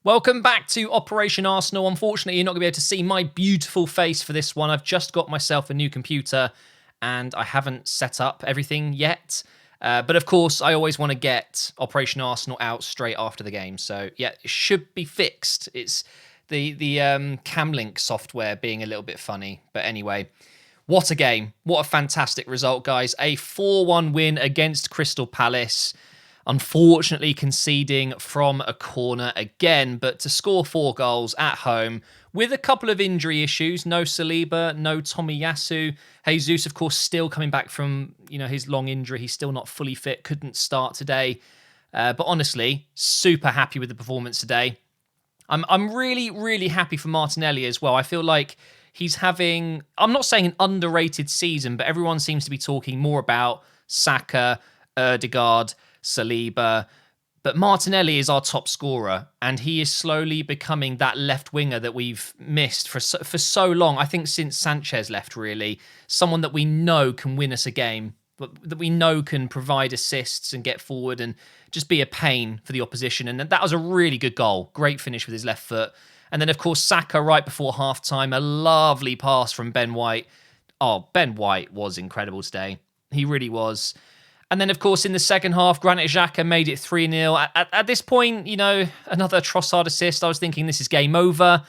Welcome back to Operation Arsenal. Unfortunately, you're not going to be able to see my beautiful face for this one. I've just got myself a new computer and I haven't set up everything yet. But of course, I always want to get Operation Arsenal out straight after the game. So yeah, it should be fixed. It's the Camlink software being a little bit funny. But anyway, what a game. What a fantastic result, guys. A 4-1 win against Crystal Palace. Unfortunately conceding from a corner again, but to score 4 goals at home with a couple of injury issues. No Saliba, no Tomiyasu. Jesus, of course, still coming back from his long injury. He's still not fully fit, couldn't start today. But honestly, super happy with the performance today. I'm really, really happy for Martinelli as well. I feel like he's having, I'm not saying an underrated season, but everyone seems to be talking more about Saka, Ødegaard, Saliba, but Martinelli is our top scorer, and he is slowly becoming that left winger that we've missed for so long. I think since Sanchez left, really, someone that we know can win us a game, that we know can provide assists and get forward and just be a pain for the opposition. And that was a really good goal, great finish with his left foot. And then of course Saka right before halftime, a lovely pass from Ben White. Oh, Ben White was incredible today. He really was. And then, of course, in the second half, Granit Xhaka made it 3-0. At this point, another Trossard assist. I was thinking this is game over.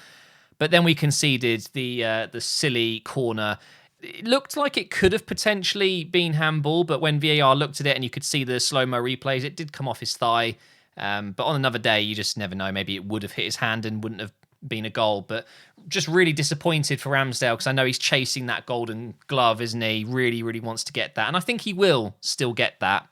But then we conceded the silly corner. It looked like it could have potentially been handball, but when VAR looked at it and you could see the slow-mo replays, it did come off his thigh. But on another day, you just never know. Maybe it would have hit his hand and wouldn't have been a goal. But just really disappointed for Ramsdale because I know he's chasing that golden glove, isn't he? Really, really wants to get that. And I think he will still get that.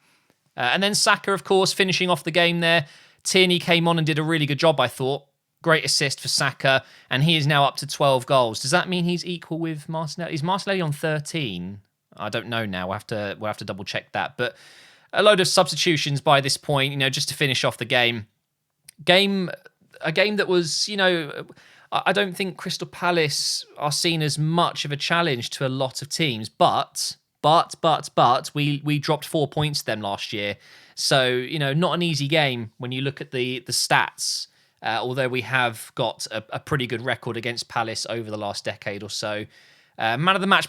And then Saka, of course, finishing off the game there. Tierney came on and did a really good job, I thought. Great assist for Saka. And he is now up to 12 goals. Does that mean he's equal with Martinelli? Is Martinelli on 13? I don't know now. We'll have to double check that. But a load of substitutions by this point, just to finish off the game. A game that was, I don't think Crystal Palace are seen as much of a challenge to a lot of teams, but we dropped 4 points to them last year. So, not an easy game when you look at the stats, although we have got a pretty good record against Palace over the last decade or so. Player of the match,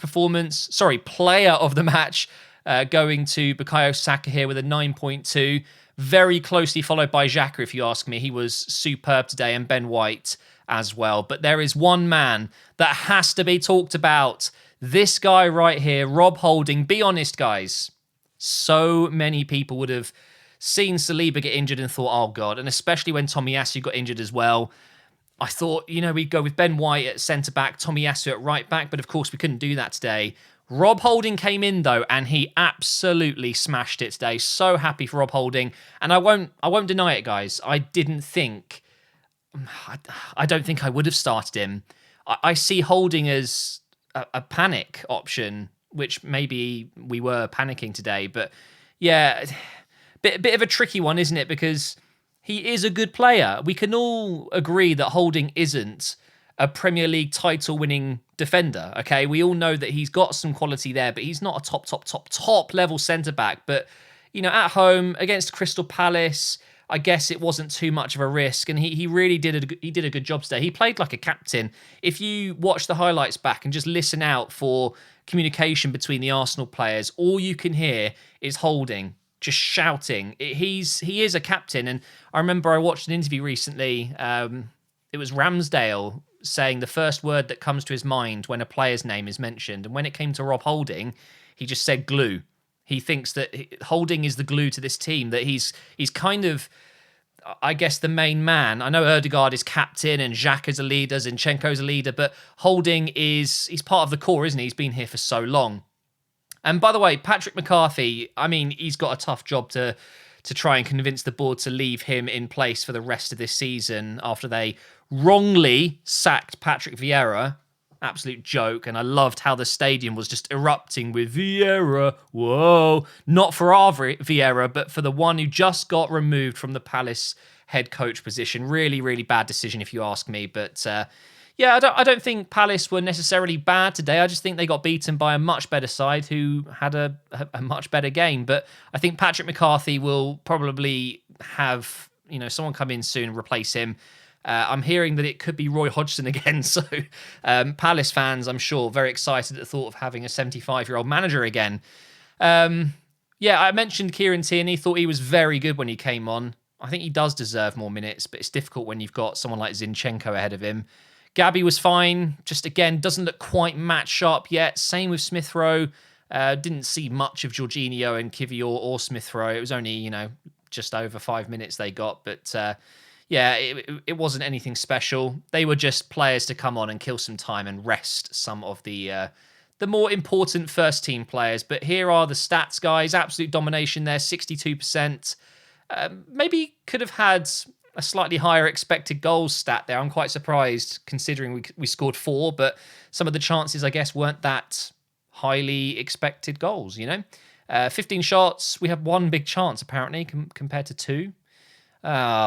going to Bukayo Saka here with a 9.2. Very closely followed by Xhaka, if you ask me. He was superb today, and Ben White as well. But there is one man that has to be talked about. This guy right here, Rob Holding. Be honest, guys. So many people would have seen Saliba get injured and thought, oh, God. And especially when Tomiyasu got injured as well. I thought, we'd go with Ben White at centre-back, Tomiyasu at right-back. But, of course, we couldn't do that today. Rob Holding came in though, and he absolutely smashed it today. So happy for Rob Holding, and I won't deny it, guys. I don't think I would have started him. I see Holding as a panic option, which maybe we were panicking today, but yeah, bit of a tricky one, isn't it? Because he is a good player. We can all agree that Holding isn't a Premier League title-winning defender, okay? We all know that he's got some quality there, but he's not a top level centre-back. But, at home against Crystal Palace, I guess it wasn't too much of a risk, and he really did a good job today. He played like a captain. If you watch the highlights back and just listen out for communication between the Arsenal players, all you can hear is Holding just shouting. He is a captain, and I remember I watched an interview recently. It was Ramsdale saying the first word that comes to his mind when a player's name is mentioned. And when it came to Rob Holding, he just said glue. He thinks that Holding is the glue to this team, that he's kind of, I guess, the main man. I know Ødegaard is captain and Xhaka's a leader, Zinchenko's a leader, but Holding he's part of the core, isn't he? He's been here for so long. And by the way, Patrick McCarthy, he's got a tough job to try and convince the board to leave him in place for the rest of this season after they wrongly sacked Patrick Vieira. Absolute joke. And I loved how the stadium was just erupting with Vieira. Whoa. Not for our Vieira, but for the one who just got removed from the Palace head coach position. Really, really bad decision if you ask me. But yeah, I don't think Palace were necessarily bad today. I just think they got beaten by a much better side who had a much better game. But I think Patrick McCarthy will probably have someone come in soon and replace him. I'm hearing that it could be Roy Hodgson again. So Palace fans, I'm sure, very excited at the thought of having a 75-year-old manager again. Yeah, I mentioned Kieran Tierney. Thought he was very good when he came on. I think he does deserve more minutes, but it's difficult when you've got someone like Zinchenko ahead of him. Gabby was fine. Just, again, doesn't look quite match sharp yet. Same with Smith Rowe. Didn't see much of Jorginho and Kivior or Smith Rowe. It was only, just over 5 minutes they got. But, yeah, it wasn't anything special. They were just players to come on and kill some time and rest some of the more important first-team players. But here are the stats, guys. Absolute domination there, 62%. Maybe could have had a slightly higher expected goals stat there. I'm quite surprised considering we scored 4, but some of the chances, I guess, weren't that highly expected goals, 15 shots. We have 1 big chance, apparently, compared to 2.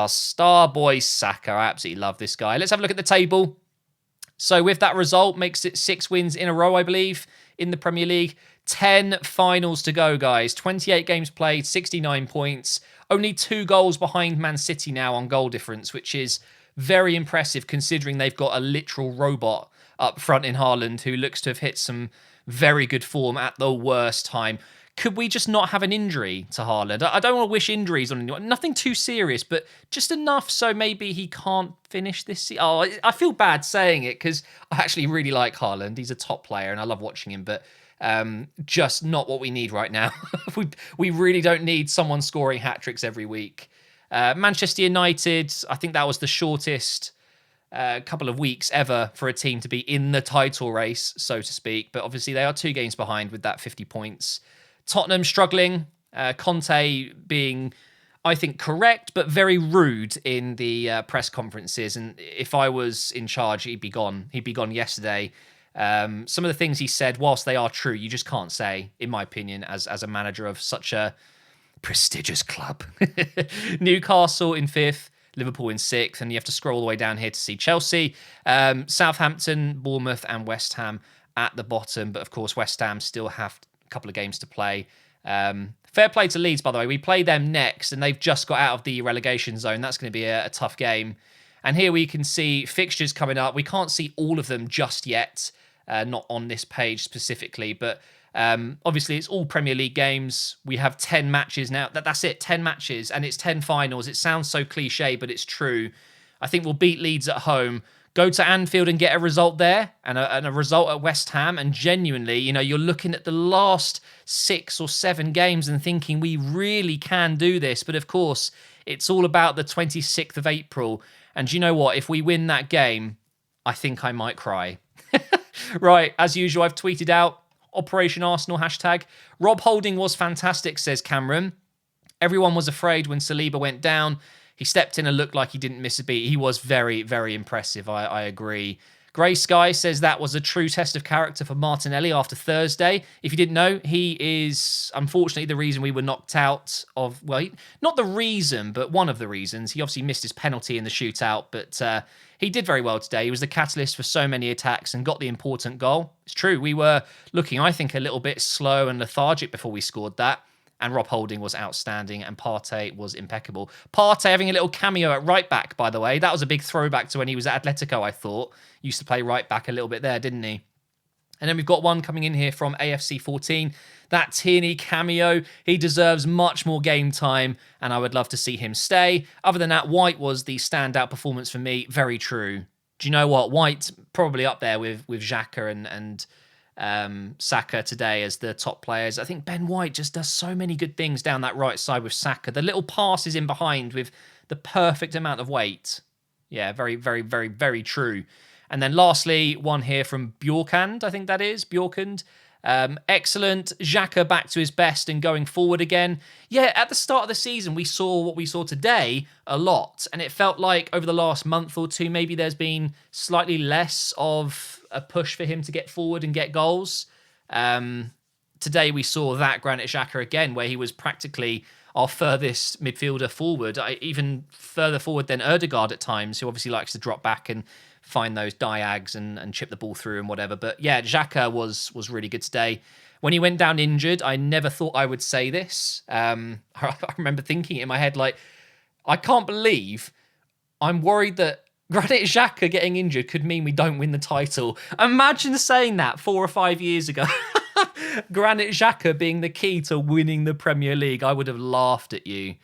Star boy Saka. I absolutely love this guy. Let's have a look at the table. So with that result, makes it 6 wins in a row, I believe, in the Premier League. 10 finals to go, guys. 28 games played, 69 points. Only 2 goals behind Man City now on goal difference, which is very impressive considering they've got a literal robot up front in Haaland who looks to have hit some very good form at the worst time. Could we just not have an injury to Haaland? I don't want to wish injuries on anyone. Nothing too serious, but just enough so maybe he can't finish this season. Oh, I feel bad saying it because I actually really like Haaland. He's a top player and I love watching him, but just not what we need right now. we really don't need someone scoring hat-tricks every week. Manchester United, I think that was the shortest couple of weeks ever for a team to be in the title race, so to speak. But obviously they are 2 games behind with that 50 points. Tottenham struggling. Conte being, I think, correct, but very rude in the press conferences. And if I was in charge, he'd be gone. He'd be gone yesterday. Some of the things he said, whilst they are true, you just can't say, in my opinion, as a manager of such a prestigious club. Newcastle in 5th, Liverpool in 6th, and you have to scroll all the way down here to see Chelsea, Southampton, Bournemouth, and West Ham at the bottom. But of course, West Ham still have a couple of games to play. Fair play to Leeds, by the way. We play them next, and they've just got out of the relegation zone. That's going to be a tough game. And here we can see fixtures coming up. We can't see all of them just yet. Not on this page specifically, but obviously it's all Premier League games. We have 10 matches now. That's it, 10 matches, and it's 10 finals. It sounds so cliche, but it's true. I think we'll beat Leeds at home, go to Anfield and get a result there, and a result at West Ham, and genuinely, you're looking at the last 6 or 7 games and thinking we really can do this. But of course, it's all about the 26th of April, and do you know what? If we win that game, I think I might cry. Right, as usual, I've tweeted out Operation Arsenal hashtag. Rob Holding was fantastic, says Cameron. Everyone was afraid when Saliba went down. He stepped in and looked like he didn't miss a beat. He was very, very impressive. I agree. Grey Sky says that was a true test of character for Martinelli after Thursday. If you didn't know, he is unfortunately the reason we were knocked out of, well, not the reason, but one of the reasons. He obviously missed his penalty in the shootout, but he did very well today. He was the catalyst for so many attacks and got the important goal. It's true, we were looking, I think, a little bit slow and lethargic before we scored that. And Rob Holding was outstanding, and Partey was impeccable. Partey having a little cameo at right back, by the way. That was a big throwback to when he was at Atletico, I thought. Used to play right back a little bit there, didn't he? And then we've got one coming in here from AFC 14. That Tierney cameo, he deserves much more game time, and I would love to see him stay. Other than that, White was the standout performance for me. Very true. Do you know what? White probably up there with Xhaka and Saka today as the top players. I think Ben White just does so many good things down that right side with Saka. The little passes in behind with the perfect amount of weight. Yeah, very, very, very, very true. And then lastly, one here from Bjorkand, I think that is, Bjorkand. Excellent. Xhaka back to his best and going forward again. Yeah, at the start of the season, we saw what we saw today a lot. And it felt like over the last month or two, maybe there's been slightly less of a push for him to get forward and get goals. Today we saw that Granit Xhaka again, where he was practically our furthest midfielder forward, even further forward than Ødegaard at times, who obviously likes to drop back and find those diags and chip the ball through and whatever. But yeah, Xhaka was really good today. When he went down injured, I never thought I would say this. I remember thinking in my head, like, I can't believe I'm worried that Granit Xhaka getting injured could mean we don't win the title. Imagine saying that 4 or 5 years ago. Granit Xhaka being the key to winning the Premier League. I would have laughed at you.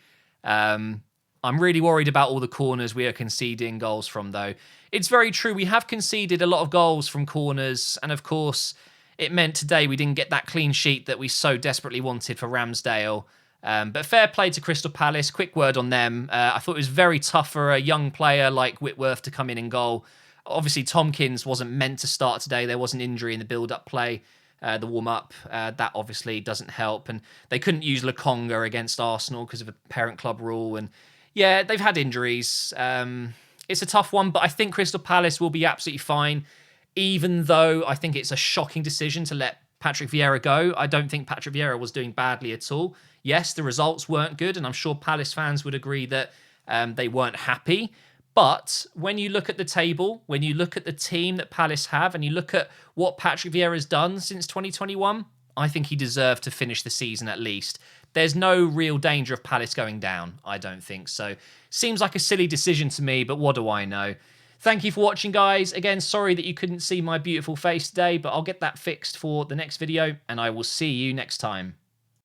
I'm really worried about all the corners we are conceding goals from, though. It's very true. We have conceded a lot of goals from corners. And of course, it meant today we didn't get that clean sheet that we so desperately wanted for Ramsdale. But fair play to Crystal Palace. Quick word on them. I thought it was very tough for a young player like Whitworth to come in goal. Obviously, Tompkins wasn't meant to start today. There was an injury in the build-up play, the warm-up. That obviously doesn't help. And they couldn't use Lokonga against Arsenal because of a parent club rule. And yeah, they've had injuries. It's a tough one, but I think Crystal Palace will be absolutely fine, even though I think it's a shocking decision to let Patrick Vieira go. I don't think Patrick Vieira was doing badly at all. Yes, the results weren't good, and I'm sure Palace fans would agree that they weren't happy. But when you look at the table, when you look at the team that Palace have, and you look at what Patrick Vieira has done since 2021, I think he deserved to finish the season at least. There's no real danger of Palace going down, I don't think. So, seems like a silly decision to me, but what do I know? Thank you for watching, guys. Again, sorry that you couldn't see my beautiful face today, but I'll get that fixed for the next video, and I will see you next time.